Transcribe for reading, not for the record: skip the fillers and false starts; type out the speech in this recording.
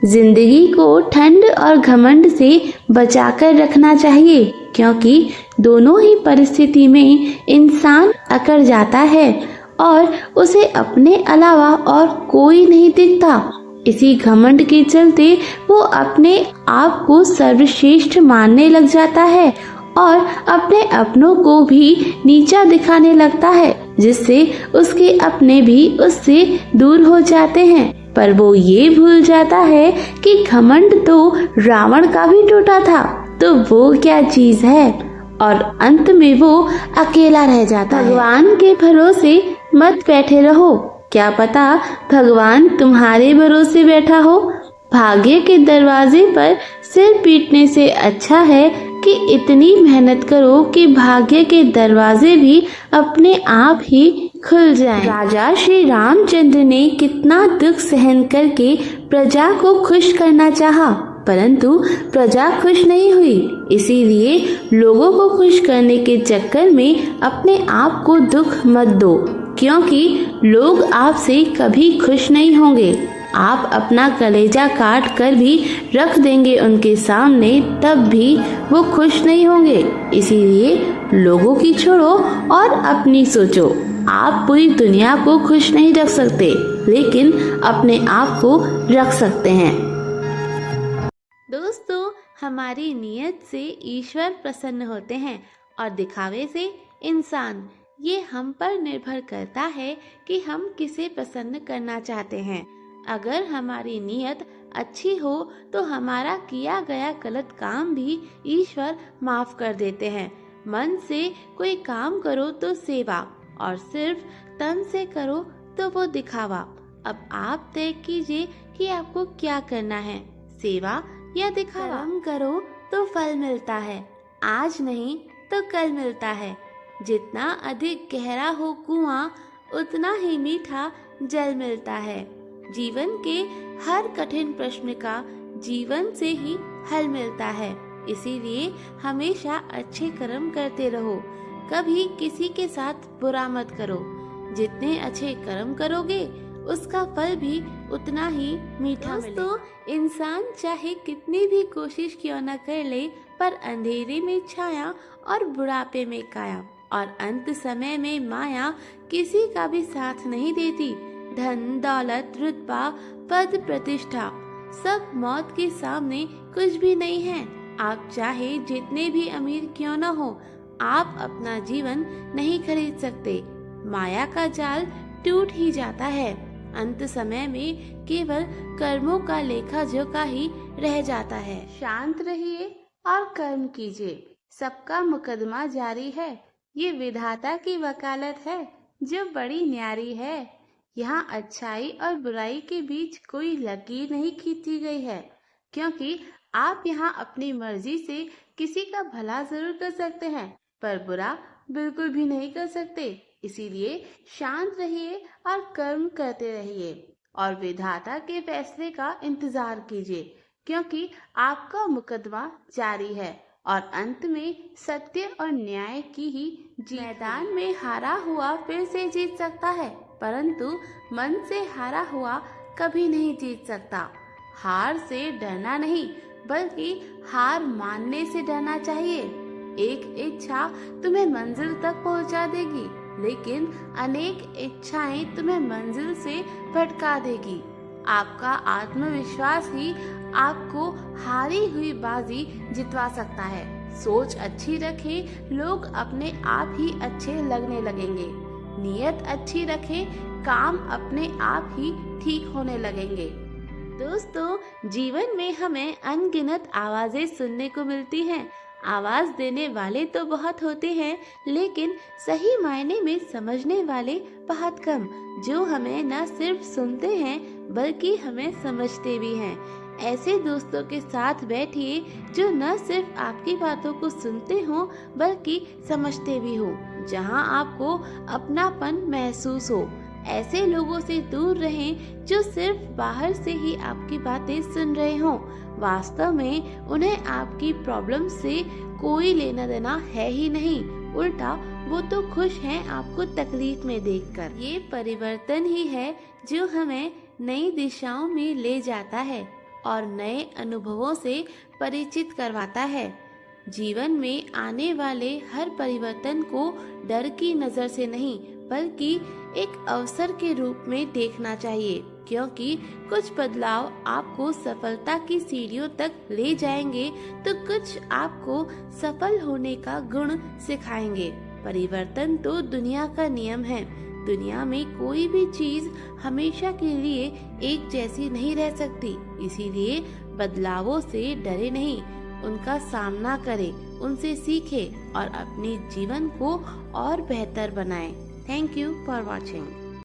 जिंदगी को ठंड और घमंड से बचाकर रखना चाहिए, क्योंकि दोनों ही परिस्थिति में इंसान अकड़ जाता है और उसे अपने अलावा और कोई नहीं दिखता। इसी घमंड के चलते वो अपने आप को सर्वश्रेष्ठ मानने लग जाता है और अपने अपनों को भी नीचा दिखाने लगता है, जिससे उसके अपने भी उससे दूर हो जाते हैं। पर वो ये भूल जाता है कि घमंड तो रावण का भी टूटा था, तो वो क्या चीज है, और अंत में वो अकेला रह जाता है। भगवान के भरोसे मत बैठे रहो, क्या पता भगवान तुम्हारे भरोसे बैठा हो। भाग्य के दरवाजे पर सिर पीटने से अच्छा है कि इतनी मेहनत करो कि भाग्य के दरवाजे भी अपने आप ही खुल जाएं। राजा श्री रामचंद्र ने कितना दुख सहन करके प्रजा को खुश करना चाहा, परंतु प्रजा खुश नहीं हुई। इसीलिए लोगों को खुश करने के चक्कर में अपने आप को दुख मत दो, क्योंकि लोग आपसे कभी खुश नहीं होंगे। आप अपना कलेजा काट कर भी रख देंगे उनके सामने, तब भी वो खुश नहीं होंगे। इसीलिए लोगों की छोड़ो और अपनी सोचो। आप पूरी दुनिया को खुश नहीं रख सकते, लेकिन अपने आप को रख सकते हैं। दोस्तों, हमारी नीयत से ईश्वर प्रसन्न होते हैं और दिखावे से इंसान। ये हम पर निर्भर करता है कि हम किसे प्रसन्न करना चाहते हैं। अगर हमारी नीयत अच्छी हो तो हमारा किया गया गलत काम भी ईश्वर माफ कर देते हैं। मन से कोई काम करो तो सेवा, और सिर्फ तन से करो तो वो दिखावा। अब आप तय कीजिए कि आपको क्या करना है, सेवा या दिखावा। कर्म करो तो फल मिलता है, आज नहीं तो कल मिलता है। जितना अधिक गहरा हो कुआं, उतना ही मीठा जल मिलता है। जीवन के हर कठिन प्रश्न का जीवन से ही हल मिलता है। इसीलिए हमेशा अच्छे कर्म करते रहो, कभी किसी के साथ बुरा मत करो। जितने अच्छे कर्म करोगे उसका फल भी उतना ही मीठा मिलेगा। दोस्तों, इंसान चाहे कितनी भी कोशिश क्यों न कर ले, पर अंधेरे में छाया और बुढ़ापे में काया, और अंत समय में माया किसी का भी साथ नहीं देती। धन दौलत रुतबा पद प्रतिष्ठा सब मौत के सामने कुछ भी नहीं है। आप चाहे जितने भी अमीर क्यों न हो, आप अपना जीवन नहीं खरीद सकते। माया का जाल टूट ही जाता है। अंत समय में केवल कर्मों का लेखा जोखा ही रह जाता है। शांत रहिए और कर्म कीजिए, सबका मुकदमा जारी है। ये विधाता की वकालत है जो बड़ी न्यारी है। यहाँ अच्छाई और बुराई के बीच कोई लकीर नहीं खींची गई है, क्योंकि आप यहाँ अपनी मर्जी से किसी का भला जरूर कर सकते हैं, पर बुरा बिल्कुल भी नहीं कर सकते। इसीलिए शांत रहिए और कर्म करते रहिए, और विधाता के फैसले का इंतजार कीजिए, क्योंकि आपका मुकदमा जारी है और अंत में सत्य और न्याय की ही जीत। मैदान में हारा हुआ फिर से जीत सकता है, परंतु मन से हारा हुआ कभी नहीं जीत सकता। हार से डरना नहीं, बल्कि हार मानने से डरना चाहिए। एक इच्छा तुम्हें मंजिल तक पहुंचा देगी, लेकिन अनेक इच्छाएं तुम्हें मंजिल से भटका देगी। आपका आत्मविश्वास ही आपको हारी हुई बाजी जितवा सकता है। सोच अच्छी रखें, लोग अपने आप ही अच्छे लगने लगेंगे। नीयत अच्छी रखें, काम अपने आप ही ठीक होने लगेंगे। दोस्तों, जीवन में हमें अनगिनत आवाजें सुनने को मिलती हैं। आवाज देने वाले तो बहुत होते हैं, लेकिन सही मायने में समझने वाले बहुत कम, जो हमें न सिर्फ सुनते हैं बल्कि हमें समझते भी हैं। ऐसे दोस्तों के साथ बैठिए जो न सिर्फ आपकी बातों को सुनते हो बल्कि समझते भी हो, जहां आपको अपनापन महसूस हो। ऐसे लोगों से दूर रहें जो सिर्फ बाहर से ही आपकी बातें सुन रहे हों। वास्तव में उन्हें आपकी प्रॉब्लम से कोई लेना देना है ही नहीं, उल्टा वो तो खुश हैं आपको तकलीफ में देखकर। ये परिवर्तन ही है जो हमें नई दिशाओं में ले जाता है और नए अनुभवों से परिचित करवाता है। जीवन में आने वाले हर परिवर्तन को डर की नज़र से नहीं बल्कि एक अवसर के रूप में देखना चाहिए, क्योंकि कुछ बदलाव आपको सफलता की सीढ़ियों तक ले जाएंगे तो कुछ आपको सफल होने का गुण सिखाएंगे। परिवर्तन तो दुनिया का नियम है। दुनिया में कोई भी चीज हमेशा के लिए एक जैसी नहीं रह सकती, इसीलिए बदलावों से डरे नहीं, उनका सामना करें, उनसे सीखें और अपने जीवन को और बेहतर बनाएं। Thank you for watching.